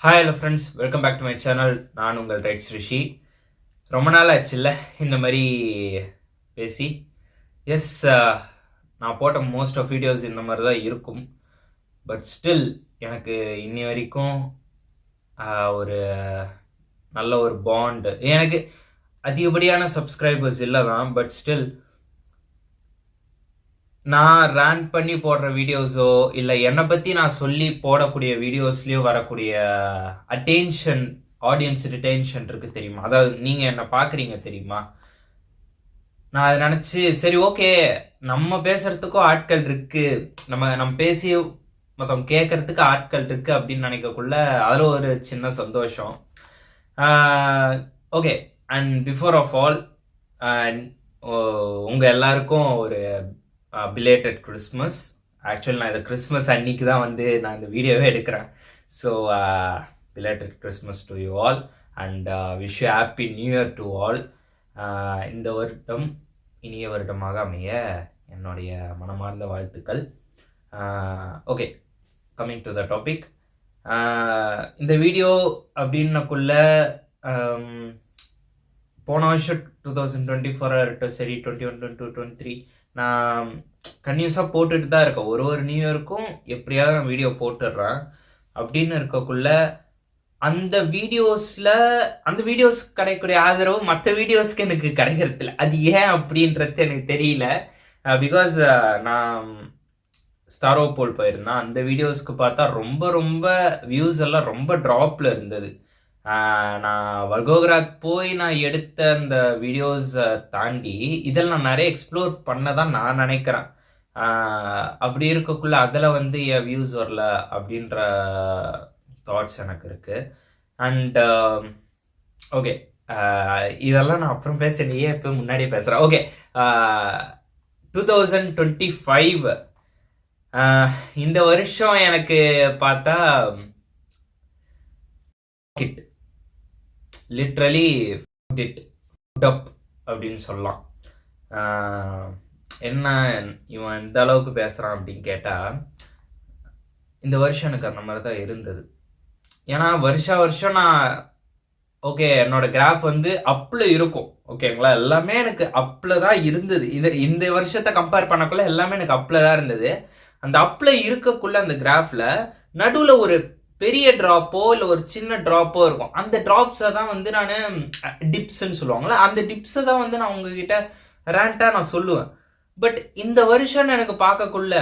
Hi hello friends, welcome back to my channel. நான் உங்கள் ரைட்ஸ் ரிஷி. ரொம்ப நாள் ஆச்சுல்ல இந்த மாதிரி பேசி. எஸ், நான் போட்ட மோஸ்ட் ஆஃப் வீடியோஸ் இந்த மாதிரி தான் இருக்கும். பட் ஸ்டில் எனக்கு இன்னி வரைக்கும் ஒரு நல்ல ஒரு பாண்ட், எனக்கு அதிகப்படியான சப்ஸ்கிரைபர்ஸ் இல்லை தான். பட் ஸ்டில் நான் ரேண்ட் பண்ணி போடுற வீடியோஸோ இல்லை என்னை பற்றி நான் சொல்லி போடக்கூடிய வீடியோஸ்லேயோ வரக்கூடிய அட்டென்ஷன், ஆடியன்ஸ் ரிட்டென்ஷன் இருக்குது தெரியுமா? அதாவது நீங்கள் என்னை பார்க்குறீங்க தெரியுமா? நான் அதை நினச்சி சரி ஓகே, நம்ம பேசுறதுக்கும் ஆட்கள் இருக்கு, நம்ம பேசி மொத்தம் கேட்கறதுக்கு ஆட்கள் இருக்கு அப்படின்னு நினைக்கக்குள்ள அதில் ஒரு சின்ன சந்தோஷம். Okay, and before of all உங்கள் எல்லாருக்கும் ஒரு பிலேட்டட் கிறிஸ்மஸ். ஆக்சுவலி நான் இந்த கிறிஸ்மஸ் அன்னைக்கு தான் நான் இந்த வீடியோவே எடுக்கிறேன். So belated Christmas to you all and wish you happy new year to all. இந்த வருடம் இனிய வருடமாக அமைய என்னுடைய மனமார்ந்த வாழ்த்துக்கள். Okay, coming to the topic. இந்த வீடியோ அப்படின்னக்குள்ள போன வருஷம் 2024 இருக்கட்டும் சரி, 2021 to 2023 நான் கன்யூஸாக போட்டுட்டு தான் இருக்கேன். ஒரு நியூ இயருக்கும் எப்படியாவது நான் வீடியோ போட்டுடுறேன். அப்படின்னு இருக்கக்குள்ள அந்த வீடியோஸ் கிடைக்கக்கூடிய ஆதரவு மற்ற வீடியோஸ்க்கு எனக்கு கிடைக்கிறது இல்லை. அது ஏன் அப்படின்றது எனக்கு தெரியல. பிகாஸ் நான் ஸ்டாரோ போல் போயிருந்தேன். அந்த வீடியோஸ்க்கு பார்த்தா ரொம்ப ரொம்ப வியூஸ் எல்லாம் ரொம்ப ட்ராப்ல இருந்தது. நான் வல்கோகிராத் போய் நான் எடுத்த அந்த வீடியோஸை தாண்டி இதில் நான் நிறைய எக்ஸ்ப்ளோர் பண்ண தான் நான் நினைக்கிறேன். அப்படி இருக்கக்குள்ள அதில் என் வியூஸ் வரல அப்படின்ற தாட்ஸ் எனக்கு இருக்கு. அண்ட் ஓகே, இதெல்லாம் நான் அப்புறம் பேசுறேன், ஏன் இப்போ முன்னாடியே பேசுகிறேன். ஓகே, 2025 இந்த வருஷம் எனக்கு பார்த்தா லிட்ரலி அப் அப்படின்னு சொல்லலாம். என்ன இவன் இந்த அளவுக்கு பேசுகிறான் அப்படின்னு கேட்டால், இந்த வருஷம் எனக்கு அந்த மாதிரி தான் இருந்தது. ஏன்னா வருஷம் நான் ஓகே என்னோட கிராஃப் அப்பில் இருக்கும். ஓகேங்களா, எல்லாமே எனக்கு அப்பில் தான் இருந்தது. இந்த வருஷத்தை கம்பேர் பண்ணக்குள்ள எல்லாமே எனக்கு அப்பில் தான் இருந்தது. அந்த அப்பில் இருக்கக்குள்ள அந்த கிராஃபில் நடுவில் ஒரு பெரிய ட்ராப்போ இல்லை ஒரு சின்ன ட்ராப்போ இருக்கும். அந்த ட்ராப்ஸை தான் நான் டிப்ஸ்ன்னு சொல்லுவாங்களா, அந்த டிப்ஸை தான் நான் உங்ககிட்ட ரேண்டாக நான் சொல்லுவேன். பட் இந்த வருஷம் எனக்கு பார்க்கக்குள்ள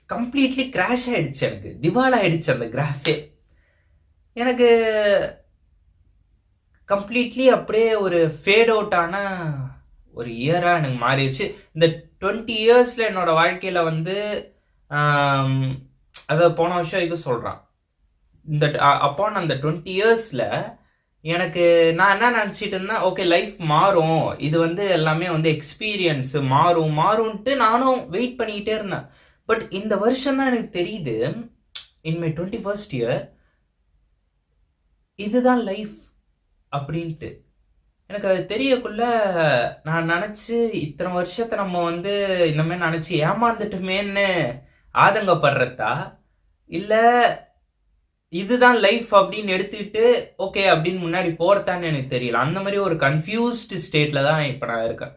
கம்ப்ளீட்லி கிராஷ் ஆயிடுச்சு, எனக்கு திவால் ஆயிடுச்சு அந்த கிராஃபே. எனக்கு கம்ப்ளீட்லி அப்படியே ஒரு ஃபேட் அவுட்டான ஒரு இயராக எனக்கு மாறிடுச்சு. இந்த 20 இயர்ஸில் என்னோட வாழ்க்கையில் அதாவது போன வருஷம் இது சொல்கிறான். இந்த அப்பான் அந்த 20 இயர்ஸில் எனக்கு நான் என்ன நினச்சிட்டு இருந்தேன், ஓகே லைஃப் மாறும், இது எல்லாமே எக்ஸ்பீரியன்ஸ் மாறும்ன்ட்டு நானும் வெயிட் பண்ணிக்கிட்டே இருந்தேன். பட் இந்த வருஷம் தான் எனக்கு தெரியுது, இன் மை 21st இயர் இதுதான் லைஃப் அப்படின்ட்டு. எனக்கு அது தெரியக்குள்ள நான் நினச்சி இத்தனை வருஷத்தை நம்ம இந்த மாதிரி நினச்சி ஏமாந்துட்டுமேன்னு ஆதங்கப்படுறதா, இல்லை இதுதான் லைஃப் அப்படின்னு எடுத்துக்கிட்டு ஓகே அப்படின்னு முன்னாடி போறதான்னு எனக்கு தெரியல. அந்த மாதிரி ஒரு கன்ஃபியூஸ்டு ஸ்டேட்ல தான் இப்போ நான் இருக்கேன்.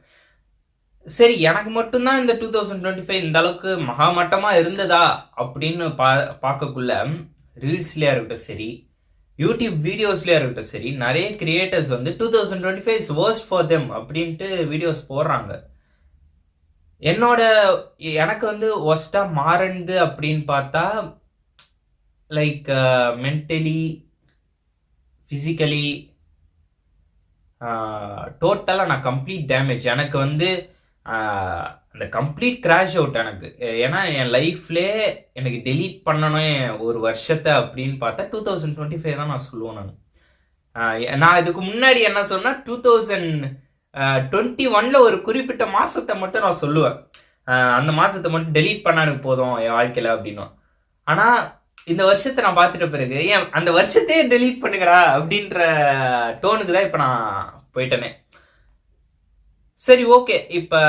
சரி, எனக்கு மட்டும்தான் இந்த 2025 இந்த அளவுக்கு மகாமட்டமாக இருந்ததா அப்படின்னு பார்க்கக்குள்ள ரீல்ஸ்லேயே இருக்கட்டும் சரி, யூடியூப் வீடியோஸ்லேயே இருக்கட்டும் சரி, நிறைய creators 2025 is worst for them அப்படின்ட்டு வீடியோஸ் போடுறாங்க. எனக்கு ஒஸ்ட்டாக மாறந்து அப்படின்னு பார்த்தா லைக் மென்டலி, ஃபிசிக்கலி, டோட்டலாக நான் கம்ப்ளீட் டேமேஜ். எனக்கு அந்த கம்ப்ளீட் கிராஷ் அவுட் எனக்கு. ஏன்னா என் லைஃப்லே எனக்கு டெலீட் பண்ணணும் ஒரு வருஷத்தை அப்படின்னு பார்த்தா 2025 தான் நான் சொல்லுவேன். நான் இதுக்கு முன்னாடி என்ன சொன்னால் 2021 ஒரு குறிப்பிட்ட மாதத்தை மட்டும் நான் சொல்லுவேன். அந்த மாதத்தை மட்டும் டெலீட் பண்ண எனக்கு போதும் என் வாழ்க்கையில் அப்படின்னும். ஆனால் இந்த வருஷத்தை நான் பார்த்துட்ட பிறகு ஏன் அந்த வருஷத்தையே டெலீட் பண்ணுங்கடா அப்படின்ற டோனுக்கு தான் இப்போ நான் போயிட்டேனே. சரி ஓகே, இப்போ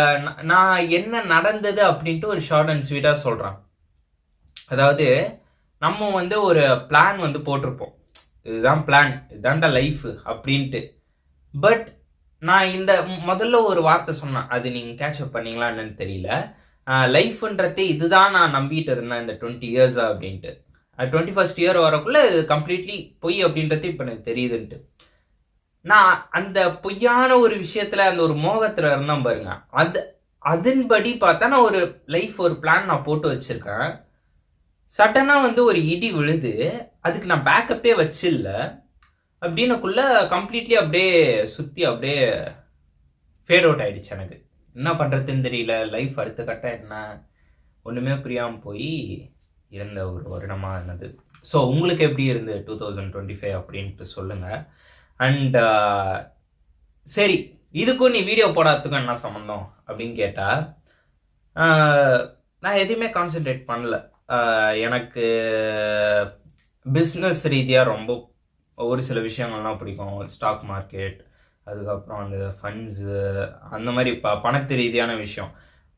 நான் என்ன நடந்தது அப்படின்ட்டு ஒரு ஷார்ட் அண்ட் ஸ்வீட்டாக சொல்கிறேன். அதாவது நம்ம வந்து ஒரு பிளான் வந்து போட்டிருப்போம், இதுதான் பிளான், இதுதான்டா லைஃப் அப்படின்ட்டு. பட் நான் இந்த முதல்ல ஒரு வார்த்தை சொன்னேன், அது நீங்கள் கேட்சப் பண்ணீங்களா என்னன்னு தெரியல. லைஃப்ன்றதே இதுதான் நான் நம்பிட்டு இருந்தேன் இந்த 20 இயர்ஸ் அப்படின்ட்டு. 21st இயர் வரக்குள்ள இது கம்ப்ளீட்லி பொய் அப்படின்றது இப்போ எனக்கு தெரியுதுன்ட்டு. நான் அந்த பொய்யான ஒரு விஷயத்துல அந்த ஒரு மோகத்துல இருந்தேன் பாருங்க. அதன்படி பார்த்தா நான் ஒரு லைஃப் ஒரு பிளான் நான் போட்டு வச்சிருக்கேன். சடனா வந்து ஒரு இடி விழுது, அதுக்கு நான் பேக்கப்பே வச்சில்ல அப்படின்னுக்குள்ள கம்ப்ளீட்லி அப்படியே சுத்தி அப்படியே ஃபேட் அவுட் ஆயிடுச்சு. எனக்கு என்ன பண்றதுன்னு தெரியல. லைஃப் அடுத்த கட்டம் என்ன ஒண்ணுமே புரியாம போய் இருந்த ஒரு வருடமா இருந்தது. ஸோ உங்களுக்கு எப்படி இருந்து 2025 அப்படின்ட்டு சொல்லுங்க. அண்ட் சரி, இதுக்கும் நீ வீடியோ போடாததுக்கும் என்ன சம்மந்தம் அப்படின்னு கேட்டா, நான் எதையுமே கான்சென்ட்ரேட் பண்ணல. எனக்கு பிஸ்னஸ் ரீதியாக ரொம்ப ஒரு சில விஷயங்கள்லாம் பிடிக்கும். ஸ்டாக் மார்க்கெட், அதுக்கப்புறம் அந்த ஃபண்ட்ஸு, அந்த மாதிரி பணத்து ரீதியான விஷயம்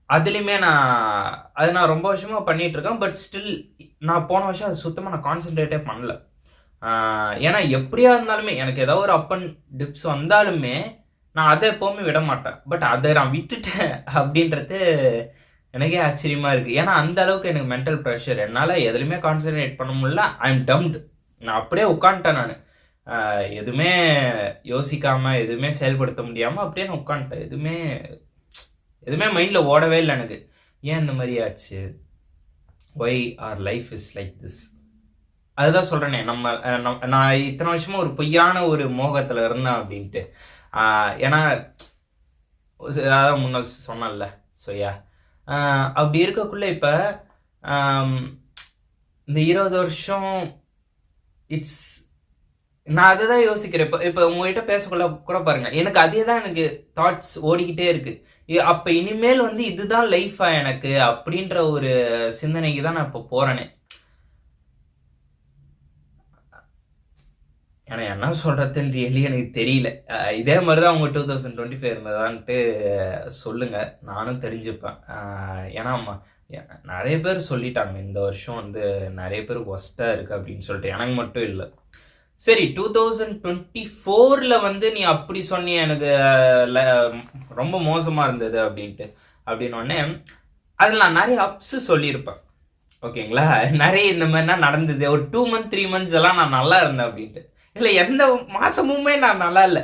அதுலேயுமே நான் ரொம்ப வருஷமாக பண்ணிட்டு இருக்கேன். பட் ஸ்டில் நான் போன வருஷம் அது சுத்தமாக நான் கான்சென்ட்ரேட்டே பண்ணல. ஏன்னா எப்படியா இருந்தாலுமே எனக்கு ஏதாவது ஒரு அப் அண்ட் டிப்ஸ் வந்தாலுமே நான் அதை எப்போவுமே விட மாட்டேன். பட் அதை நான் விட்டுட்டேன் அப்படின்றது எனக்கே ஆச்சரியமா இருக்கு. ஏன்னா அந்த அளவுக்கு எனக்கு மென்டல் ப்ரெஷர், என்னால் எதுலையுமே கான்சென்ட்ரேட் பண்ண முடியல. I am dumped. நான் அப்படியே உட்காந்துட்டேன். நான் எதுவுமே யோசிக்காம எதுவுமே செயல்படுத்த முடியாம அப்படியே நான் உட்காந்துட்டேன். எதுவுமே மைண்ட்ல ஓடவே இல்லை எனக்கு. ஏன் இந்த மாதிரி ஆச்சு? Why our life is like this? அதுதான் சொல்றேனே, நான் இத்தனை வருஷமா ஒரு பொய்யான ஒரு மோகத்துல இருந்தேன் அப்படின்ட்டு. ஏன்னா அதான் முன்ன சொன்னல. ஸோயா அப்படி இருக்கக்குள்ள இப்ப இந்த 20 வருஷம் இட்ஸ் நான் அதை தான் யோசிக்கிறேன். இப்போ உங்ககிட்ட பேசக்குள்ள கூட பாருங்க, எனக்கு அதே தான் எனக்கு தாட்ஸ் ஓடிக்கிட்டே இருக்கு. அப்ப இனிமேல் வந்து இதுதான் லைஃபா எனக்கு அப்படின்ற ஒரு சிந்தனைக்கு தான் நான் இப்போ போறேனே. ஏன்னா என்ன சொல்றதுன்னு ரியலி எனக்கு தெரியல. இதே மாதிரிதான் உங்க 2025 இருந்ததான்ட்டு சொல்லுங்க, நானும் தெரிஞ்சுப்பேன். ஏன்னா நிறைய பேர் சொல்லிட்டாங்க இந்த வருஷம் வந்து நிறைய பேர் ஒஸ்டா இருக்கு அப்படின்னு சொல்லிட்டு, எனக்கு மட்டும் இல்லை. சரி, 2024ல வந்து நீ அப்படி சொன்னிய எனக்கு ரொம்ப மோசமா இருந்தது அப்படின்ட்டு. அப்படின்னோடனே அதில் நான் நிறைய அப்ஸ் சொல்லியிருப்பேன். ஓகேங்களா, நிறைய இந்த மாதிரினா நடந்தது. ஒரு 2 months 3 months எல்லாம் நான் நல்லா இருந்தேன் அப்படின்ட்டு. இல்லை, எந்த மாசமுமே நான் நல்லா இல்லை.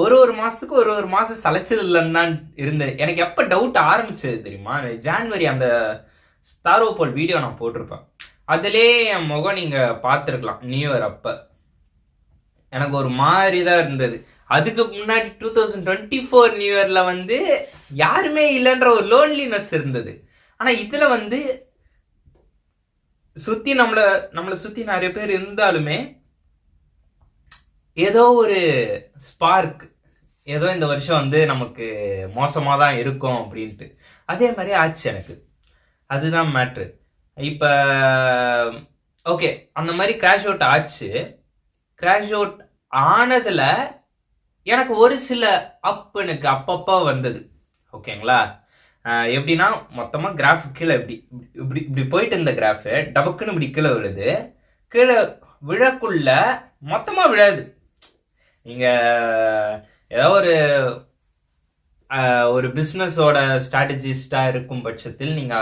ஒரு மாசத்துக்கு ஒரு மாசம் சளைச்சது இல்லைன்னு தான் இருந்தது. எனக்கு எப்போ டவுட் ஆரம்பிச்சது தெரியுமா? ஜான்வரி அந்த ஸ்டாரோபோல் வீடியோ நான் போட்டிருப்பேன். அதுலேயே என் முகம் நீங்க பார்த்துருக்கலாம். நியூ இயர் அப்ப எனக்கு ஒரு மாதிரி தான் இருந்தது. அதுக்கு முன்னாடி 2024 நியூ இயர்ல வந்து யாருமே இல்லைன்ற ஒரு லோன்லினஸ் இருந்தது. ஆனா இதுல வந்து சுத்தி நம்மளை சுத்தி நிறைய பேர் இருந்தாலுமே ஏதோ ஒரு ஸ்பார்க், ஏதோ இந்த வருஷம் வந்து நமக்கு மோசமா தான் இருக்கும் அப்படின்ட்டு. அதே மாதிரி ஆச்சு எனக்கு. அதுதான் மேட்ரு. இப்ப ஓகே, அந்த மாதிரி கிராஷ் அவுட் ஆச்சு. கிராஷ் அவுட் ஆனதுல எனக்கு ஒரு சில அப் எனக்கு அப்பப்போ வந்தது. ஓகேங்களா, எப்படின்னா மொத்தமா கிராஃப் கீழே இப்படி இப்படி இப்படி போயிட்டு இருந்த கிராஃப் டபக்குன்னு இப்படி கீழே விழுது. கீழே விழக்குள்ள மொத்தமா விழாது. நீங்க ஏதாவது ஒரு பிஸ்னஸோட ஸ்ட்ராட்டஜிஸ்டா இருக்கும் பட்சத்தில் நீங்க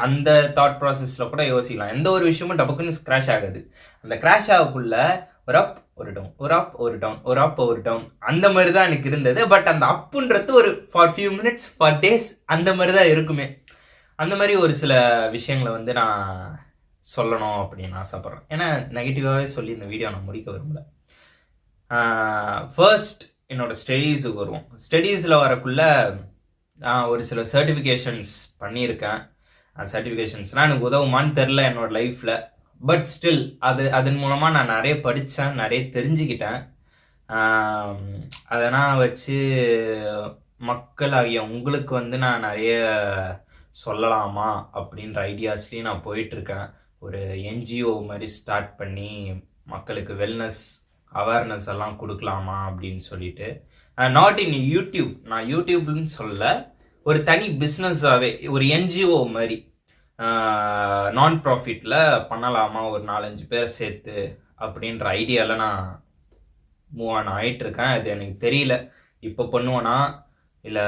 அந்த தாட் ப்ராசஸ்ல கூட யோசிக்கலாம். எந்த ஒரு விஷயமும் டபக்குன்னு கிராஷ் ஆகுது. அந்த கிராஷ் ஆகக்குள்ள ஒரு அப் ஒரு டவுன், ஒரு அப் ஒரு டவுன், ஒரு அப் ஒரு டவுன், அந்த மாதிரி தான் எனக்கு இருந்தது. பட் அந்த அப்புன்றது ஒரு for few minutes for days அந்த மாதிரி தான் இருக்குமே. அந்த மாதிரி ஒரு சில விஷயங்களை வந்து நான் சொல்லணும் அப்படின்னு ஆசைப்படுறேன். ஏன்னா நெகட்டிவாகவே சொல்லி இந்த வீடியோ நான் முடிக்க விரும்பல. ஃபர்ஸ்ட் என்னோட ஸ்டடீஸுக்கு வருவோம். ஸ்டடீஸில் வரக்குள்ள ஒரு சில சர்டிஃபிகேஷன்ஸ் பண்ணியிருக்கேன். சர்டிஃபிகேஷன்ஸ்லாம் எனக்கு உதவுமான்னு தெரில என்னோட லைஃப்பில். பட் ஸ்டில் அதன் மூலமாக நான் நிறைய படித்தேன், நிறைய தெரிஞ்சுக்கிட்டேன். அதெல்லாம் வச்சு மக்கள் ஆகிய உங்களுக்கு வந்து நான் நிறைய சொல்லலாமா அப்படின்ற ஐடியாஸ்லேயும் நான் போயிட்டுருக்கேன். ஒரு என்ஜிஓ மாதிரி ஸ்டார்ட் பண்ணி மக்களுக்கு வெல்னஸ் அவேர்னஸ் எல்லாம் கொடுக்கலாமா அப்படின்னு சொல்லிட்டு. நாட் இன் யூடியூப், நான் யூடியூப்னு சொல்ல, ஒரு தனி பிஸ்னஸாகவே ஒரு என்ஜிஓ மாதிரி நான் ப்ராஃபிட்டில் பண்ணலாமா ஒரு 4-5 பேர் சேர்த்து அப்படின்ற ஐடியாவில் நான் மூவ் ஆன் ஆகிட்டுருக்கேன். அது எனக்கு தெரியல இப்போ பண்ணுவேனா இல்லை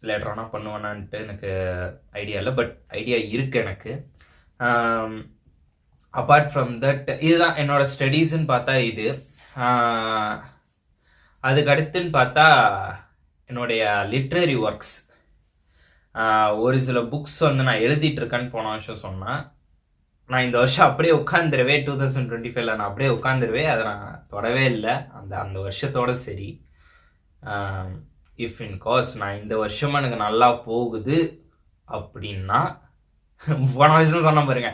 லேட்டரானா பண்ணுவேனான்ட்டு எனக்கு ஐடியா இல்லை. பட் ஐடியா இருக்குது எனக்கு. அப்பார்ட் ஃப்ரம் தட் இதுதான் என்னோடய ஸ்டடீஸ்ன்னு பார்த்தா இது. அதுக்கு அடுத்துன்னு பார்த்தா என்னுடைய லிட்ரரி ஒர்க்ஸ். ஒரு சில புக்ஸ் வந்து நான் எழுதிட்டு இருக்கேன்னு போன வருஷம் சொன்னேன். நான் இந்த வருஷம் அப்படியே உட்காந்துருவேன். 2025 நான் அப்படியே உட்காந்துருவேன். அதை நான் தொடவே இல்லை அந்த வருஷத்தோட சரி. இஃப் இன் காஸ் நான் இந்த வருஷமும் எனக்கு நல்லா போகுது அப்படின்னா, போன வருஷம் சொன்ன பாருங்க,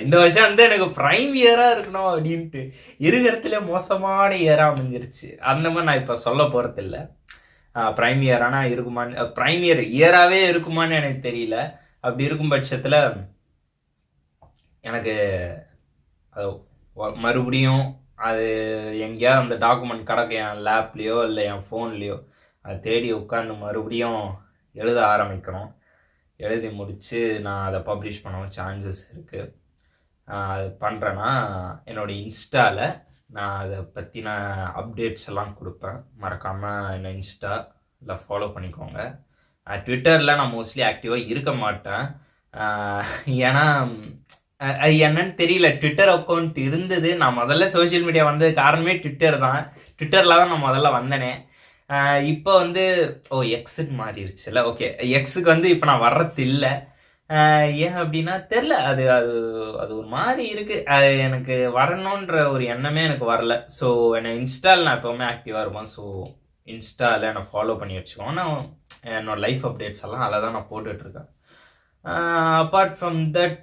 இந்த வருஷம் வந்து எனக்கு பிரைம் இயராக இருக்கணும் அப்படின்ட்டு இருக்கிறதுல மோசமான இயராக அமைஞ்சிருச்சு. அந்த மாதிரி நான் இப்போ சொல்ல போகிறதில்ல. பிரைம் இயரானா இருக்குமான்னு, பிரைம் இயராகவே இருக்குமான்னு எனக்கு தெரியல. அப்படி இருக்கும் பட்சத்தில் எனக்கு அது மறுபடியும் அது எங்கேயாவது அந்த டாக்குமெண்ட் கிடக்கு என் லேப்லேயோ இல்லை என் ஃபோன்லேயோ, அதை தேடி உட்காந்து மறுபடியும் எழுத ஆரம்பிக்கணும். எழுதி முடித்து நான் அதை பப்ளிஷ் பண்ணவும் சான்சஸ் இருக்குது. அது பண்ணுறேன்னா என்னோடய இன்ஸ்டாவில் நான் அதை பற்றின அப்டேட்ஸ் எல்லாம் கொடுப்பேன். மறக்காமல் என்னை இன்ஸ்டாவில் ஃபாலோ பண்ணிக்கோங்க. ட்விட்டரில் நான் மோஸ்ட்லி ஆக்டிவாக இருக்க மாட்டேன். ஏன்னா அது என்னன்னு தெரியல. ட்விட்டர் அக்கௌண்ட் இருந்தது. நான் முதல்ல சோஷியல் மீடியா வந்தது காரணமே ட்விட்டர் தான். ட்விட்டரில் தான் நான் முதல்ல வந்தேனே. இப்போ வந்து எக்ஸுக்கு மாறிடுச்சுல. ஓகே, எக்ஸுக்கு வந்து இப்போ நான் வர்றது இல்லை. ஏன் அப்படின்னா தெரில, அது அது அது ஒரு மாதிரி இருக்குது. அது எனக்கு வரணுன்ற ஒரு எண்ணமே எனக்கு வரல. ஸோ என்னை இன்ஸ்டாவில் நான் எப்போவுமே ஆக்டிவாக இருப்பேன். ஸோ இன்ஸ்டாவில் என்னை ஃபாலோ பண்ணி வச்சுக்கோங்க. நான் என்னோடய லைஃப் அப்டேட்ஸ் எல்லாம் அதில் தான் நான் போட்டுட்ருக்கேன். Apart from that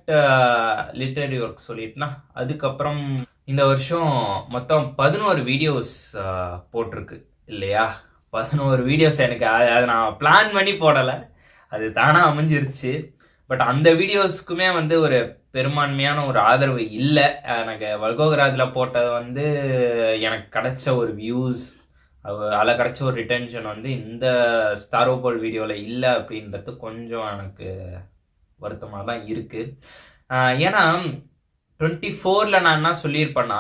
literary work சொல்லிட்டுனா, அதுக்கப்புறம் இந்த வருஷம் மொத்தம் 11 வீடியோஸ் போட்டிருக்கு இல்லையா? 11 வீடியோஸ். எனக்கு அதை நான் பிளான் பண்ணி போடலை, அது தானாக அமைஞ்சிருச்சு. பட் அந்த வீடியோஸ்க்குமே வந்து ஒரு பெரும்பான்மையான ஒரு ஆதரவு இல்லை. எனக்கு வல்கோகராஜில் போட்டது வந்து எனக்கு கிடைச்ச ஒரு வியூஸ், அதில் கிடைச்ச ஒரு ரிட்டென்ஷன் வந்து இந்த ஸ்டாரோபோல் வீடியோவில் இல்லை அப்படின்றது கொஞ்சம் எனக்கு வருத்தமாக தான் இருக்குது. ஏன்னா 24ல் நான் என்ன சொல்லியிருப்பேன்னா,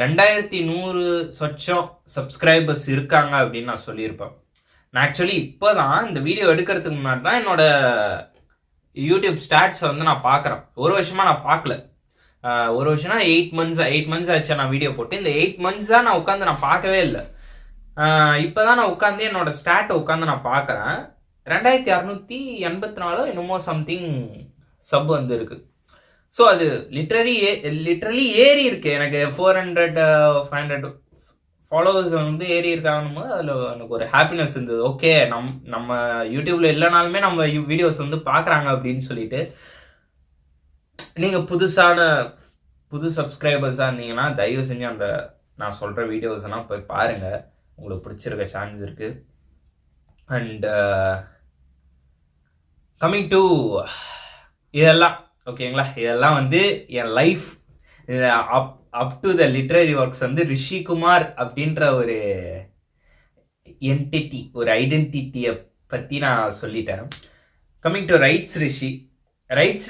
2100 சொச்சம் சப்ஸ்கிரைபர்ஸ் இருக்காங்க அப்படின்னு நான் சொல்லியிருப்பேன். நான் ஆக்சுவலி இப்போ தான் இந்த வீடியோ எடுக்கிறதுக்கு முன்னாடி தான் என்னோட யூடியூப் ஸ்டாட்ஸை வந்து நான் பார்க்குறேன். ஒரு வருஷமாக நான் பார்க்கல. ஒரு வருஷம்னா 8 மந்த்ஸ் ஆச்சு நான் வீடியோ போட்டு. இந்த 8 மந்த்ஸாக நான் உட்காந்து நான் பார்க்கவே இல்லை. இப்போ தான் நான் உட்காந்து என்னோட ஸ்டாட்டை உட்காந்து நான் பார்க்குறேன். 2684 என்னமோ சம்திங் சப் வந்து இருக்கு. ஸோ அது லிட்ரலி ஏறி இருக்கு. எனக்கு 400-500 ஃபாலோவர்ஸ் வந்து ஏறி இருக்காங்கன்னு போது அதில் எனக்கு ஒரு ஹாப்பினஸ் இருந்தது. ஓகே, நம்ம யூடியூப்ல இல்லைனாலுமே நம்ம வீடியோஸ் வந்து பார்க்குறாங்க அப்படின்னு சொல்லிட்டு. நீங்கள் புது சப்ஸ்கிரைபர்ஸாக இருந்தீங்கன்னா தயவு செஞ்சு அந்த நான் சொல்கிற வீடியோஸ் எல்லாம் போய் பாருங்கள். உங்களுக்கு பிடிச்சிருக்க சான்ஸ் இருக்குது. அண்ட் கம்மிங் டு இதெல்லாம் ஓகேங்களா, இதெல்லாம் வந்து என் life up to the literary works வந்து ரிஷிகுமார் அப்படின்ற ஒரு என்டிட்டி, ஒரு ஐடென்டிட்டியை பற்றி நான் சொல்லிட்டேன். கம்மிங் டு ரைட்ஸ்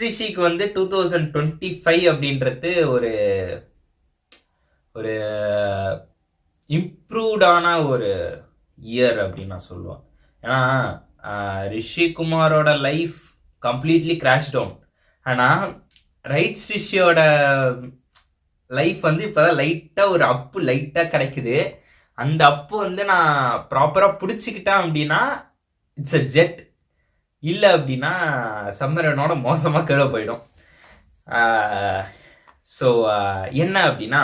ரிஷிக்கு வந்து 2025 அப்படின்றது ஒரு இம்ப்ரூவ்டான ஒரு இயர் அப்படின்னு நான் சொல்லுவேன். ஏன்னா ரிஷிகுமாரோட லைஃப் கம்ப்ளீட்லி கிராஷ் டவுன். ஆனால் ரைட்ஸ் ரிஷியோட லைஃப் வந்து இப்போதான் லைட்டாக ஒரு அப்பு லைட்டாக கிடைக்குது. அந்த அப்பு வந்து நான் ப்ராப்பராக பிடிச்சிக்கிட்டேன் அப்படின்னா இட்ஸ் அ ஜெட். இல்லை அப்படின்னா சம்மரனோட மோசமாக கீழே போயிடும். ஸோ என்ன அப்படின்னா,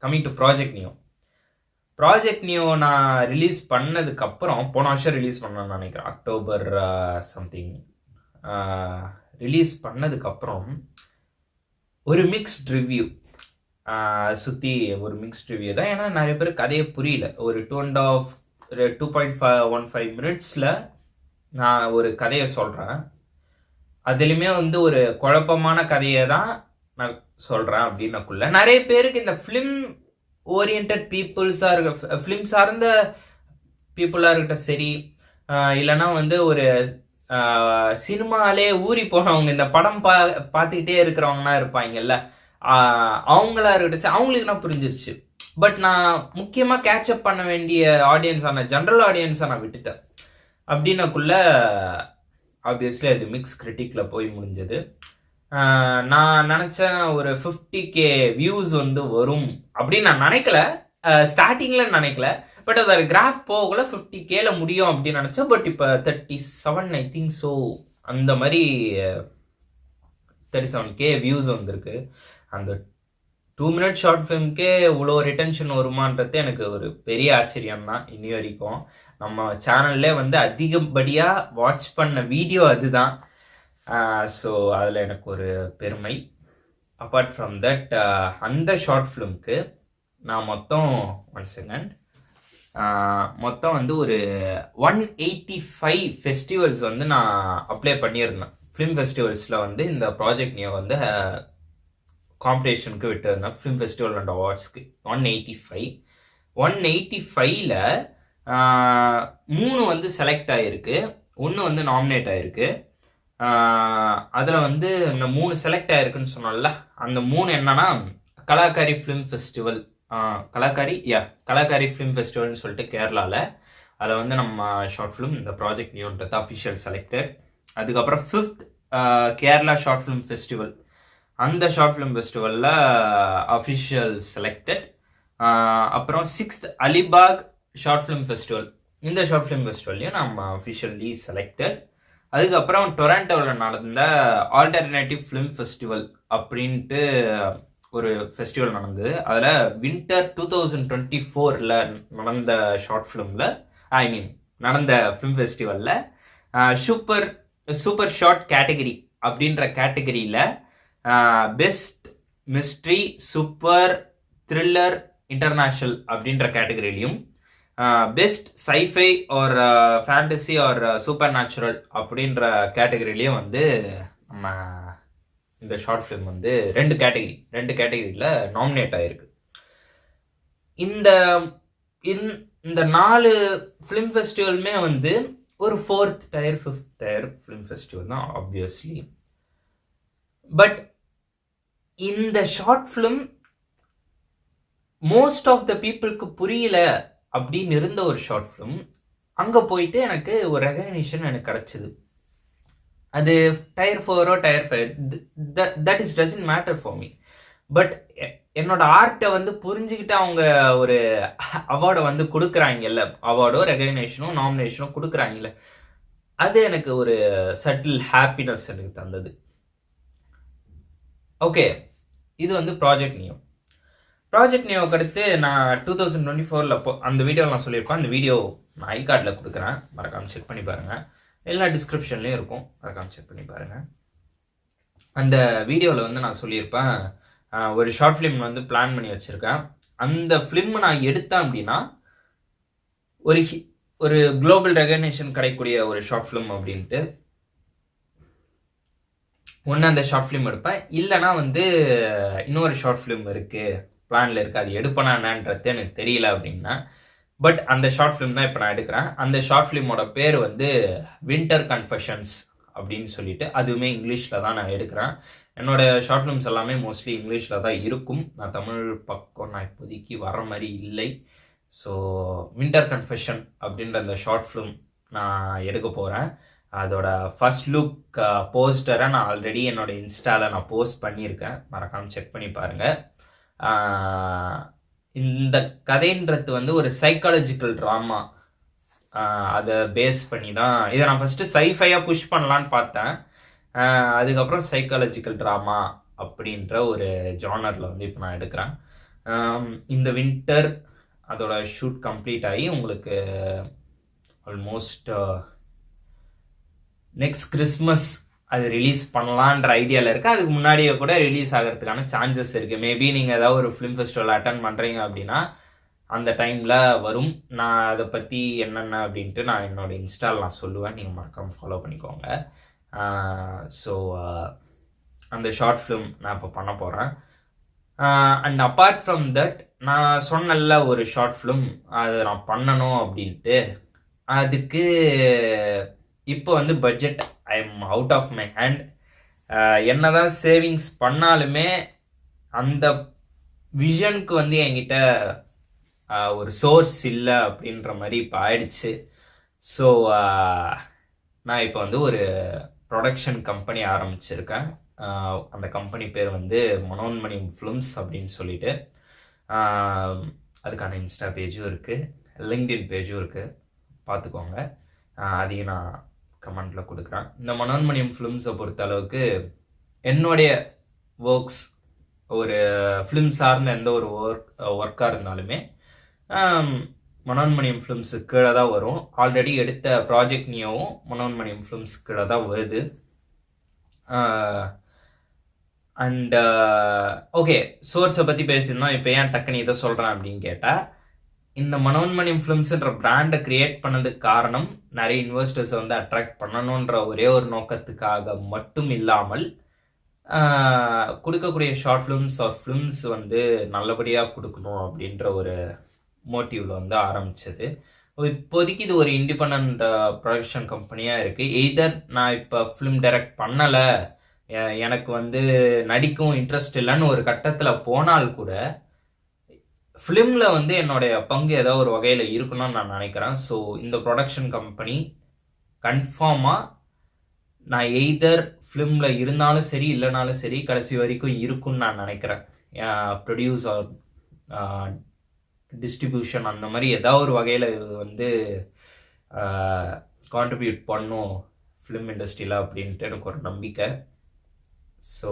கம்மிங் டு ப்ராஜெக்ட் நியோ நான் ரிலீஸ் பண்ணதுக்கப்புறம், போன வருஷம் ரிலீஸ் பண்ணேன்னு நினைக்கிறேன், அக்டோபர் சம்திங் ரிலீஸ் பண்ணதுக்கப்புறம் ஒரு மிக்ஸ்ட் ரிவ்யூ சுற்றி ஒரு மிக்ஸ்ட் ரிவ்யூ தான். ஏன்னா நிறைய பேர் கதையை புரியல. ஒரு 2.15 மினிட்ஸில் நான் ஒரு கதையை சொல்கிறேன். அதுலேயுமே வந்து ஒரு குழப்பமான கதையை தான் நான் சொல்கிறேன். அப்படின்னக்குள்ள நிறைய பேருக்கு இந்த ஃபிலிம் ஓரியன்ட் பீப்புள்ஸாக இருக்க, ஃபிலிம் சார்ந்த பீப்புளாக இருக்கட்டும் சரி, இல்லைன்னா வந்து ஒரு சினிமாலே ஊறி போனவங்க, இந்த படம் பார்த்துக்கிட்டே இருக்கிறவங்கலாம் இருப்பாங்கல்ல, அவங்களா இருக்கட்டும், அவங்களுக்கு நான் புரிஞ்சிருச்சு. பட் நான் முக்கியமாக கேட்சப் பண்ண வேண்டிய ஆடியன்ஸான ஜென்ரல் ஆடியன்ஸை நான் விட்டுட்டேன். அப்படின்னக்குள்ள ஆப்வியஸ்லி அது மிக்ஸ் கிரிட்டிக்கில் போய் முடிஞ்சது. நான் நினச்சேன் ஒரு 50K வியூஸ் வந்து வரும் அப்படின்னு நான் நினைக்கல, ஸ்டார்டிங்கில் நினைக்கல. பட் அது கிராஃப் போகல 50Kல முடியும் அப்படின்னு நினச்சேன். பட் இப்போ 37 ஐ திங்க் ஸோ, அந்த மாதிரி 37K வியூஸ் வந்திருக்கு. அந்த 2 minute ஷார்ட் ஃபிலிம்க்கே இவ்வளோ ரிட்டன்ஷன் வருமானது எனக்கு ஒரு பெரிய ஆச்சரியம் தான். இன்னி வரைக்கும் நம்ம சேனல்லே வந்து அதிகப்படியாக வாட்ச் பண்ண வீடியோ அதுதான். ஸோ அதில் எனக்கு ஒரு பெருமை. அப்பார்ட் ஃப்ரம் தட், அந்த ஷார்ட் ஃபிலிம்க்கு நான் மொத்தம் மொத்தம் வந்து ஒரு 185 ஃபெஸ்டிவல்ஸ் வந்து நான் அப்ளை பண்ணியிருந்தேன். ஃபிலிம் ஃபெஸ்டிவல்ஸில் வந்து இந்த ப்ராஜெக்ட் நியோ வந்து காம்படிஷனுக்கு விட்டுருந்தேன், ஃபிலிம் ஃபெஸ்டிவல் அண்ட் அவார்ட்ஸ்க்கு. 185ல் 3 வந்து செலக்ட் ஆகிருக்கு, 1 வந்து நாமினேட் ஆகிருக்கு. அதில் வந்து இந்த 3 செலக்ட் ஆகிருக்குன்னு சொன்னோம்ல, அந்த 3 என்னன்னா கலாக்காரி ஃபிலிம் ஃபெஸ்டிவல், கலாக்காரி ஃபிலிம் ஃபெஸ்டிவல்னு சொல்லிட்டு கேரளாவில். அதில் வந்து நம்ம ஷார்ட் ஃபிலிம் இந்த ப்ராஜெக்ட் நியோன்றது அஃபிஷியல் செலக்டட். அதுக்கப்புறம் 5th Kerala short film festival, அந்த ஷார்ட் ஃபிலிம் ஃபெஸ்டிவலில் அஃபிஷியல் செலக்டட். அப்புறம் 6th Alibag short film festival, இந்த ஷார்ட் ஃபிலிம் ஃபெஸ்டிவல்லையும் நம்ம அஃபிஷியலி செலக்டட். அதுக்கப்புறம் டொராண்டோவில் நடந்த ஆல்டர்னேட்டிவ் ஃபிலிம் ஃபெஸ்டிவல் அப்படின்ட்டு ஒரு ஃபெஸ்டிவல் நடந்தது. அதில் வின்டர் 2024ல் நடந்த ஷார்ட் ஃபிலிமில், நடந்த ஃபிலிம் ஃபெஸ்டிவலில் சூப்பர் ஷார்ட் கேட்டகரி அப்படின்ற கேட்டகரியில் best mystery super thriller international அப்படின்ற கேட்டகரியிலையும், best sci-fi or fantasy or supernatural அப்படின்ற கேட்டகரியிலையும் வந்து நம்ம இந்த ஷார்ட் ஃபிலிம் வந்து 2 கேட்டகரியில் நாமினேட் ஆகிருக்கு. இந்த 4 ஃபிலிம் ஃபெஸ்டிவலுமே வந்து ஒரு 4th tier 5th tier film festival தான் ஆப்வியஸ்லி. பட் இந்த short film most of the பீப்புளுக்கு புரியல அப்படின்னு இருந்த ஒரு ஷார்ட் ஃபிலிம், அங்கே போயிட்டு எனக்கு ஒரு ரெகக்னிஷன் எனக்கு கிடச்சிது. அது tier 4 tier 5 that is doesn't matter for me. But என்னோட ஆர்ட்டை வந்து புரிஞ்சுக்கிட்டு அவங்க ஒரு அவார்டை வந்து கொடுக்குறாங்கல்ல, அவார்டோ ரெகக்னேஷனோ நாமினேஷனோ கொடுக்குறாங்கல்ல, அது எனக்கு ஒரு சட்டில் ஹாப்பினஸ் எனக்கு தந்தது. ஓகே, இது வந்து ப்ராஜெக்ட் நியோவுக்கு அடுத்து நான் 2024ல் அந்த வீடியோவில் நான் சொல்லியிருப்பேன். அந்த வீடியோ நான் ஐகார்டில் கொடுக்குறேன், மறக்காமல் செக் பண்ணி பாருங்கள். எல்லா டிஸ்கிரிப்ஷன்லேயும் இருக்கும், மறக்காமல் செக் பண்ணி பாருங்கள். அந்த வீடியோவில் வந்து நான் சொல்லியிருப்பேன், ஒரு ஷார்ட் ஃபிலிம் வந்து பிளான் பண்ணி வச்சுருக்கேன். அந்த ஃபிலிம் நான் எடுத்தேன் அப்படின்னா ஒரு குளோபல் ரெகக்னேஷன் கிடைக்கக்கூடிய ஒரு ஷார்ட் ஃபிலிம் அப்படின்ட்டு. ஒன்று அந்த ஷார்ட் ஃபிலிம் எடுப்பேன், இல்லைனா வந்து இன்னொரு ஷார்ட் ஃபிலிம் இருக்குது பிளானில் இருக்குது, அது எடுப்பேனா என்னன்றது எனக்கு தெரியல அப்படின்னா. பட் அந்த ஷார்ட் ஃபிலிம் தான் இப்போ நான் எடுக்கிறேன். அந்த ஷார்ட் ஃபிலிமோட பேர் வந்து வின்டர் கன்ஃபெஷன்ஸ் அப்படின்னு சொல்லிட்டு, அதுவுமே இங்கிலீஷில் தான் நான் எடுக்கிறேன். என்னோட ஷார்ட் ஃபிலிம்ஸ் எல்லாமே மோஸ்ட்லி இங்கிலீஷில் தான் இருக்கும். நான் தமிழ் பக்கம் நான் இப்போதைக்கு வர மாதிரி இல்லை. ஸோ வின்டர் கன்ஃபெஷன் அப்படின்ற அந்த ஷார்ட் ஃபிலிம் நான் எடுக்க போகிறேன். அதோட ஃபர்ஸ்ட் லுக் போஸ்டரை நான் ஆல்ரெடி என்னோட இன்ஸ்டாவில் நான் போஸ்ட் பண்ணியிருக்கேன், மறக்காமல் செக் பண்ணி பாருங்கள். இந்த கதைன்றது வந்து ஒரு சைக்காலஜிக்கல் ட்ராமா, அதை பேஸ் பண்ணி தான் இதை நான் ஃபஸ்ட்டு சைஃபையாக புஷ் பண்ணலான்னு பார்த்தேன். அதுக்கப்புறம் சைக்காலஜிக்கல் ட்ராமா அப்படின்ற ஒரு ஜானரில் வந்து இப்போ நான் எடுக்கிறேன். இந்த வின்டர் அதோட ஷூட் கம்ப்ளீட் ஆகி உங்களுக்கு ஆல்மோஸ்ட் நெக்ஸ்ட் கிறிஸ்மஸ் அது ரிலீஸ் பண்ணலான்ற ஐடியாவில் இருக்குது. அதுக்கு முன்னாடியே கூட ரிலீஸ் ஆகிறதுக்கான சான்சஸ் இருக்குது. மேபி நீங்கள் ஏதாவது ஒரு ஃபிலிம் ஃபெஸ்டிவல் அட்டன் பண்ணுறீங்க அப்படின்னா அந்த டைமில் வரும். நான் அதை பற்றி என்னென்ன அப்படின்ட்டு நான் என்னோடய இன்ஸ்டாவில் நான் சொல்லுவேன், நீங்கள் மறக்காமல் ஃபாலோ பண்ணிக்கோங்க. ஸோ அந்த ஷார்ட் ஃபிலிம் நான் இப்போ பண்ண போகிறேன். அண்ட் அப்பார்ட் ஃப்ரம் தட், நான் சொன்னல ஒரு ஷார்ட் ஃபிலிம் அதை நான் பண்ணணும் அப்படின்ட்டு, அதுக்கு இப்போ வந்து budget I am out of my hand. என்னதான் சேவிங்ஸ் பண்ணாலுமே அந்த விஷனுக்கு வந்து என்கிட்ட ஒரு சோர்ஸ் இல்லை அப்படின்ற மாதிரி இப்போ ஆயிடுச்சு. ஸோ நான் இப்போ வந்து ஒரு ப்ரொடக்ஷன் கம்பெனி ஆரம்பிச்சிருக்கேன். அந்த கம்பெனி பேர் வந்து மனோன்மணியம் ஃபிலிம்ஸ் அப்படின்னு சொல்லிட்டு. அதுக்கான இன்ஸ்டா பேஜும் இருக்குது, லிங்க்டின் பேஜும் இருக்குது, பார்த்துக்கோங்க. அதையும் நான் கமெண்டில் கொடுக்குறேன். இந்த மனோன்மணியம் ஃபிலிம்ஸை பொறுத்த அளவுக்கு என்னுடைய ஒர்க்ஸ் ஒரு ஃபிலிம் சார்ந்த எந்த ஒரு ஒர்க்காக இருந்தாலுமே மனோன்மணியம் ஃபிலிம்ஸுக்கு கீழே தான் வரும். ஆல்ரெடி எடுத்த ப்ராஜெக்ட் நியோவும் மனோன்மணியம் ஃபிலிம்ஸ் கீழே தான் வருது. அண்ட் ஓகே, சோர்ஸை பற்றி பேசியிருந்தோம். இப்போ ஏன் டக்குன்னு இதை சொல்கிறேன் அப்படின்னு கேட்டால், இந்த மனோன்மணியம் ஃபிலிம்ஸ்ன்ற பிராண்டை கிரியேட் பண்ணதுக்கு காரணம் நிறைய இன்வெஸ்டர்ஸை வந்து அட்ராக்ட் பண்ணணுன்ற ஒரே ஒரு நோக்கத்துக்காக மட்டும் இல்லாமல் கொடுக்கக்கூடிய ஷார்ட் ஃபிலிம்ஸ் ஆர் ஃபிலிம்ஸ் வந்து நல்லபடியாக கொடுக்கணும் அப்படின்ற ஒரு மோட்டிவில் வந்து ஆரம்பித்தது. இப்போதைக்கு இது ஒரு இண்டிபெண்ட் ப்ரொடக்ஷன் கம்பெனியாக இருக்குது. எய்தர் நான் இப்போ ஃபிலிம் டைரக்ட் பண்ணலை, எனக்கு வந்து நடிக்கும் இன்ட்ரெஸ்ட் இல்லைன்னு ஒரு கட்டத்தில் போனால் கூட ஃபிலிமில் வந்து என்னுடைய பங்கு ஏதோ ஒரு வகையில் இருக்கணும்னு நான் நினைக்கிறேன். ஸோ இந்த ப்ரொடக்ஷன் கம்பெனி கன்ஃபார்மாக நான் எய்தர் ஃபிலிமில் இருந்தாலும் சரி இல்லைனாலும் சரி கடைசி வரைக்கும் இருக்குன்னு நான் நினைக்கிறேன். ப்ரொடியூஸ் ஆர் டிஸ்ட்ரிபியூஷன் அந்த மாதிரி ஏதாவது ஒரு வகையில் வந்து கான்ட்ரிபியூட் பண்ணும் ஃபிலிம் இண்டஸ்ட்ரியில் அப்படின்ட்டு எனக்கு ஒரு நம்பிக்கை. ஸோ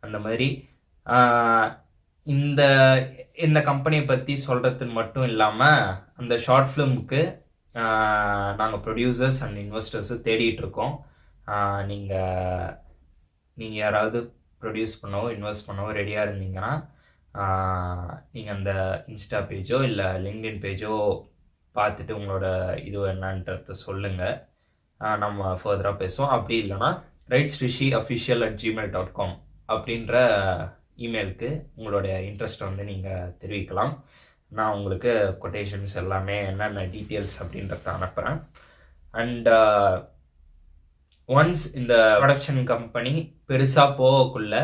அந்த மாதிரி இந்த கம்பெனியை பற்றி சொல்கிறதுன்னு மட்டும் இல்லாமல் அந்த ஷார்ட் ஃபிலிமுக்கு நாங்கள் ப்ரொடியூசர்ஸ் அண்ட் இன்வெஸ்டர்ஸும் தேடிட்டு இருக்கோம். நீங்கள் யாராவது ப்ரொடியூஸ் பண்ணவோ இன்வெஸ்ட் பண்ணவோ ரெடியாக இருந்தீங்கன்னா நீங்கள் அந்த இன்ஸ்டா பேஜோ இல்லை லிங்க்டின் பேஜோ பார்த்துட்டு உங்களோட இது என்னன்றத சொல்லுங்கள். நம்ம ஃபர்தராக பேசுவோம். அப்படி இல்லைன்னா rightsrishi@gmail.com அப்படின்ற இமெயிலுக்கு உங்களுடைய இன்ட்ரெஸ்ட்டை வந்து நீங்கள் தெரிவிக்கலாம். நான் உங்களுக்கு கொட்டேஷன்ஸ் எல்லாமே என்னென்ன டீட்டெயில்ஸ் அப்படின்றத அனுப்புகிறேன். அண்ட் ஒன்ஸ் இந்த ப்ரொடக்ஷன் கம்பெனி பெருசாக போகக்குள்ள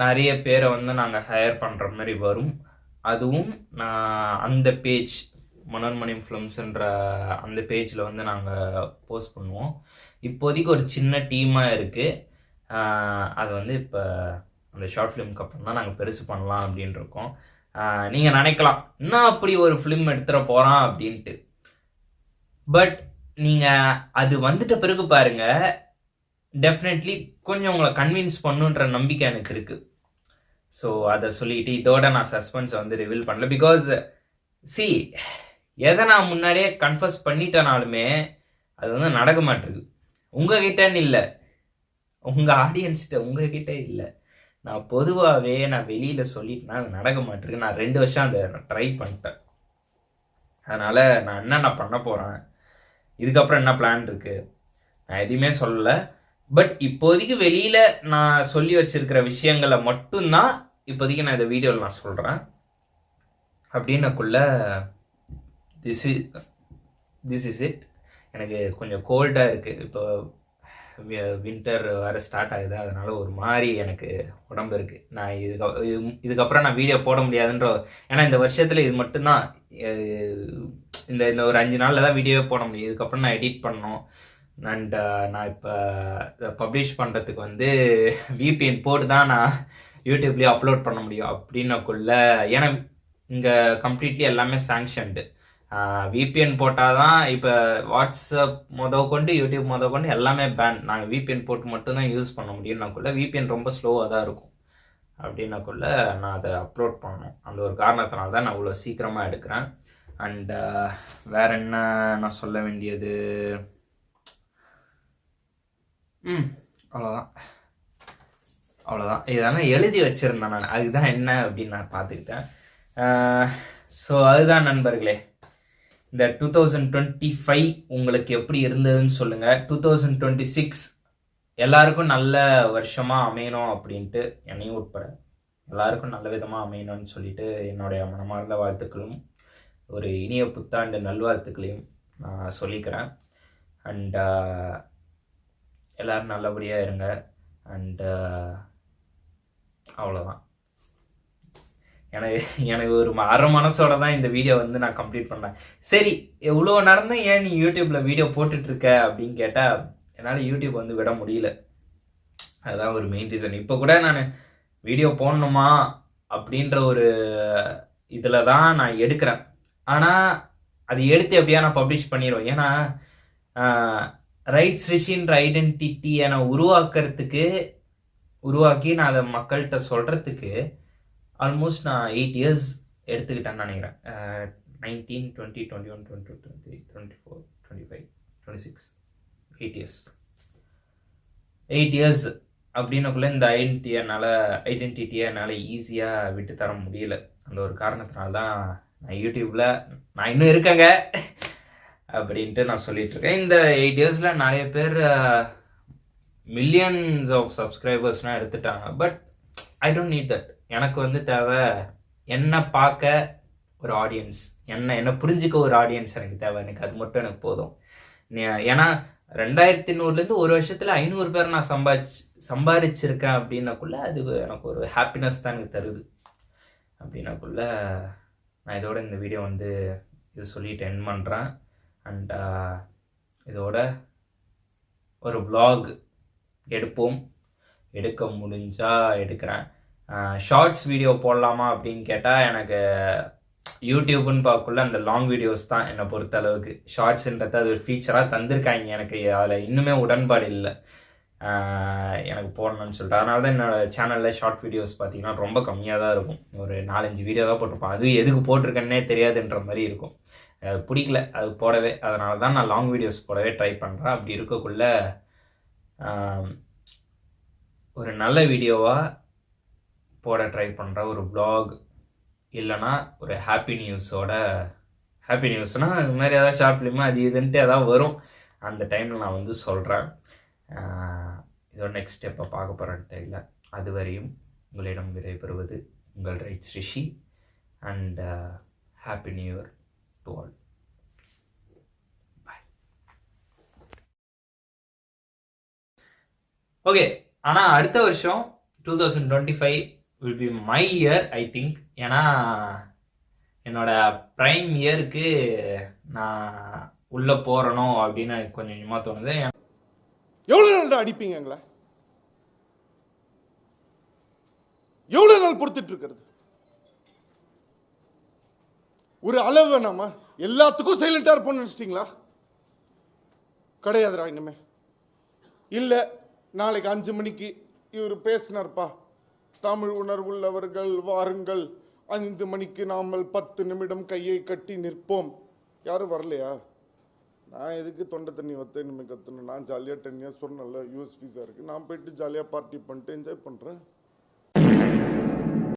நிறைய பேரை வந்து நாங்கள் ஹையர் பண்ணுற மாதிரி வரும். அதுவும் அந்த பேஜ் மனோன்மணியம் ஃபிலிம்ஸ்ன்ற அந்த பேஜில் வந்து நாங்கள் போஸ்ட் பண்ணுவோம். இப்போதைக்கு ஒரு சின்ன டீமாக இருக்குது. அது வந்து இப்போ அந்த ஷார்ட் ஃபிலிம்க்கு அப்புறம் தான் நாங்கள் பெருசு பண்ணலாம் அப்படின்னு இருக்கோம். நீங்கள் நினைக்கலாம் இன்னும் அப்படி ஒரு ஃபிலிம் எடுத்துகிற போகிறான் அப்படின்ட்டு. பட் நீங்கள் அது வந்துட்ட பிறகு பாருங்கள், டெஃபினெட்லி கொஞ்சம் உங்களை கன்வின்ஸ் பண்ணுன்ற நம்பிக்கை எனக்கு இருக்குது. ஸோ அதை சொல்லிட்டு இதோட நான் சஸ்பென்ஸை வந்து ரிவீல் பண்ணல. பிகாஸ் எதை நான் முன்னாடியே கன்ஃபர்ஸ் பண்ணிட்டனாலுமே அது வந்து நடக்க மாட்டிருக்கு. உங்ககிட்டன்னு இல்லை, உங்கள் ஆடியன்ஸ்கிட்ட உங்ககிட்ட இல்லை. நான் பொதுவாகவே நான் வெளியில் சொல்லிட்டேன்னா அது நடக்க மாட்டிருக்கு. நான் 2 வருஷம் அதை ட்ரை பண்ணிட்டேன். அதனால் நான் என்னென்ன பண்ண போகிறேன், இதுக்கப்புறம் என்ன பிளான் இருக்குது, நான் எதுவுமே சொல்லலை. பட் இப்போதைக்கு வெளியில் நான் சொல்லி வச்சிருக்கிற விஷயங்களை மட்டும்தான் இப்போதைக்கு நான் இந்த வீடியோவில் நான் சொல்கிறேன். அப்படின்னக்குள்ள திஸ் இஸ் இட். எனக்கு கொஞ்சம் கோல்டாக இருக்குது. இப்போ வின்டர் வேறு ஸ்டார்ட் ஆகுது, அதனால் ஒரு மாதிரி எனக்கு உடம்பு இருக்குது. நான் இதுக்கப்புறம் நான் வீடியோ போட முடியாதுன்ற, ஏன்னா இந்த வருஷத்தில் இது மட்டும்தான், இந்த ஒரு 5 நாளில் தான் வீடியோவே போட முடியும். இதுக்கப்புறம் நான் எடிட் பண்ணணும். அண்ட் நான் இப்போ பப்ளிஷ் பண்ணுறதுக்கு வந்து VPN போட்டு தான் நான் யூடியூப்லேயே அப்லோட் பண்ண முடியும். அப்படின்னக்குள்ள ஏன்னா இங்கே கம்ப்ளீட்லி எல்லாமே சாங்ஷன்டு. VPN போட்டால் தான் இப்போ வாட்ஸ்அப் கொண்டு யூடியூப் கொண்டு எல்லாமே பேன். நாங்கள் VPN போட்டு மட்டும்தான் யூஸ் பண்ண முடியும்னாக்குள்ள VPN ரொம்ப ஸ்லோவாக தான் இருக்கும். அப்படின்னக்குள்ள நான் அதை அப்லோட் பண்ணணும். அந்த ஒரு காரணத்தினால தான் நான் இவ்வளோ சீக்கிரமாக எடுக்கிறேன். அண்ட் வேற என்ன நான் சொல்ல வேண்டியது, அவ்வளோதான். இதெல்லாம் எழுதி வச்சுருந்தேன் நான், அதுதான் என்ன அப்படின்னு நான் பார்த்துக்கிட்டேன். ஸோ அதுதான் நண்பர்களே, இந்த 2025 உங்களுக்கு எப்படி இருந்ததுன்னு சொல்லுங்கள். 2026 எல்லாருக்கும் நல்ல வருஷமாக அமையணும் அப்படின்ட்டு, என்னையும் உட்பட எல்லாருக்கும் நல்ல விதமாக அமையணும்னு சொல்லிட்டு என்னுடைய மனமார்ந்த வாழ்த்துக்களும் ஒரு இனிய புத்தாண்டு நல்வாழ்த்துக்களையும் நான் சொல்லிக்கிறேன். அண்ட் எல்லோரும் நல்லபடியாக இருங்க. அண்டு அவ்வளோதான். எனக்கு ஒரு அரை மனசோட தான் இந்த வீடியோ வந்து நான் கம்ப்ளீட் பண்ணேன். சரி, எவ்வளோ நடந்தும் ஏன் நீ யூடியூப்பில் வீடியோ போட்டுட்ருக்க அப்படின்னு கேட்டால், என்னால் யூடியூப் வந்து விட முடியல. அதுதான் ஒரு மெயின் ரீசன். இப்போ கூட நான் வீடியோ போடணுமா அப்படின்ற ஒரு இதில் தான் நான் எடுக்கிறேன். ஆனால் அது எடுத்து எப்படியா நான் பப்ளிஷ் பண்ணிடுவேன். ஏன்னா ரைட்ஸ் ரிஷின்ற ஐடென்டிட்டியை நான் உருவாக்கி நான் அதை மக்கள்கிட்ட சொல்கிறதுக்கு ஆல்மோஸ்ட் நான் 8 years எடுத்துக்கிட்டேன்னு நினைக்கிறேன். 19, 20, 21, 22, 23, 24, 25, 26, 8 years. 8 years அப்படின்னக்குள்ளே இந்த ஐடென்டிட்டியை என்னால் ஈஸியாக விட்டு தர முடியல. அந்த ஒரு காரணத்தினால தான் நான் யூடியூப்பில் நான் இன்னும் இருக்கேங்க அப்படின்ட்டு நான் சொல்லிகிட்ருக்கேன். இந்த 8 yearsல நிறைய பேர் மில்லியன்ஸ் ஆஃப் சப்ஸ்கிரைபர்ஸ்லாம் எடுத்துட்டாங்க. But I don't need that. எனக்கு வந்து தேவை என்ன பார்க்க ஒரு ஆடியன்ஸ், என்ன புரிஞ்சுக்க ஒரு ஆடியன்ஸ் எனக்கு தேவை. எனக்கு அது மட்டும் எனக்கு போதும். ஏன்னா 2100லேருந்து ஒரு வருஷத்தில் 500 பேர் நான் சம்பாதிச்சிருக்கேன் அப்படின்னக்குள்ள அது எனக்கு ஒரு ஹாப்பினஸ் தான் எனக்கு தருது. அப்படின்னக்குள்ள நான் இதோட இந்த வீடியோ வந்து இது சொல்லிட்டு எண்ட் பண்ணுறேன். அண்ட் இதோட ஒரு vlog எடுக்க முடிஞ்சால் எடுக்கிறேன். ஷார்ட்ஸ் வீடியோ போடலாமா அப்படின்னு கேட்டால், எனக்கு யூடியூப்னு பார்க்கக்குள்ள அந்த லாங் வீடியோஸ் தான் என்னை பொறுத்த அளவுக்கு. ஷார்ட்ஸுன்றது அது ஒரு ஃபீச்சராக தந்திருக்காங்க. எனக்கு அதில் இன்னுமே உடன்பாடு இல்லை எனக்கு போடணும்னு சொல்லிட்டு. அதனால தான் என்னோடய சேனலில் ஷார்ட் வீடியோஸ் பார்த்தீங்கன்னா ரொம்ப கம்மியாக தான் இருக்கும். ஒரு 4-5 வீடியோ தான் போட்டிருப்பேன். அதுவும் எதுக்கு போட்டிருக்கேன்னே தெரியாதுன்ற மாதிரி இருக்கும். பிடிக்கல அது போடவே. அதனால தான் நான் லாங் வீடியோஸ் போடவே ட்ரை பண்ணுறேன். அப்படி இருக்கக்குள்ள ஒரு நல்ல வீடியோவாக போட ட்ரை பண்ணுற ஒரு vlog, இல்லைனா ஒரு ஹாப்பி நியூஸ்னால் இது மாதிரி ஏதாவது ஷார்ட் ஃபிலிமு அது இதுன்ட்டு ஏதாவது வரும். அந்த டைமில் நான் வந்து சொல்கிறேன். இதோட நெக்ஸ்ட் ஸ்டெப்பை பார்க்க போகிறேன்னு தெரியல. அதுவரையும் உங்களிடம் விடைபெறுவது உங்கள் ரைட்ஸ் Rishi. And happy new year to all. Bye. Okay, ஆனால் அடுத்த வருஷம் 2025 will be my year, I think. ஏன்னா என்னோட ப்ரைம் இயருக்கு நான் உள்ளே போகிறணும் அப்படின்னு எனக்கு கொஞ்சம் கொஞ்சமாக தோணுது. எவ்வளோ நாள் அடிப்பீங்க எங்களை? எவ்வளோ நாள் பொறுத்துட்டு இருக்கிறது? ஒரு அளவு வேணாமா? எல்லாத்துக்கும் சைலண்டாக இருப்போம்னு நினச்சிட்டிங்களா? கிடையாதுடா. இனிமே இல்லை, நாளைக்கு 5 மணிக்கு இவர் பேசினார்ப்பா, தமிழ் உணர்வுள்ளவர்கள் வாருங்கள், 5 மணிக்கு நாமல் 10 நிமிடம் கையை கட்டி நிற்போம். யாரும் வரலையா? நான் எதுக்கு தொண்டை தண்ணி வத்த இனிமேல் கற்றணும்? நான் ஜாலியாக 10 years சொன்னல, யூஎஸ் வீசா இருக்குது, நான் போயிட்டு ஜாலியாக பார்ட்டி பண்ணிட்டு என்ஜாய் பண்ணுறேன்.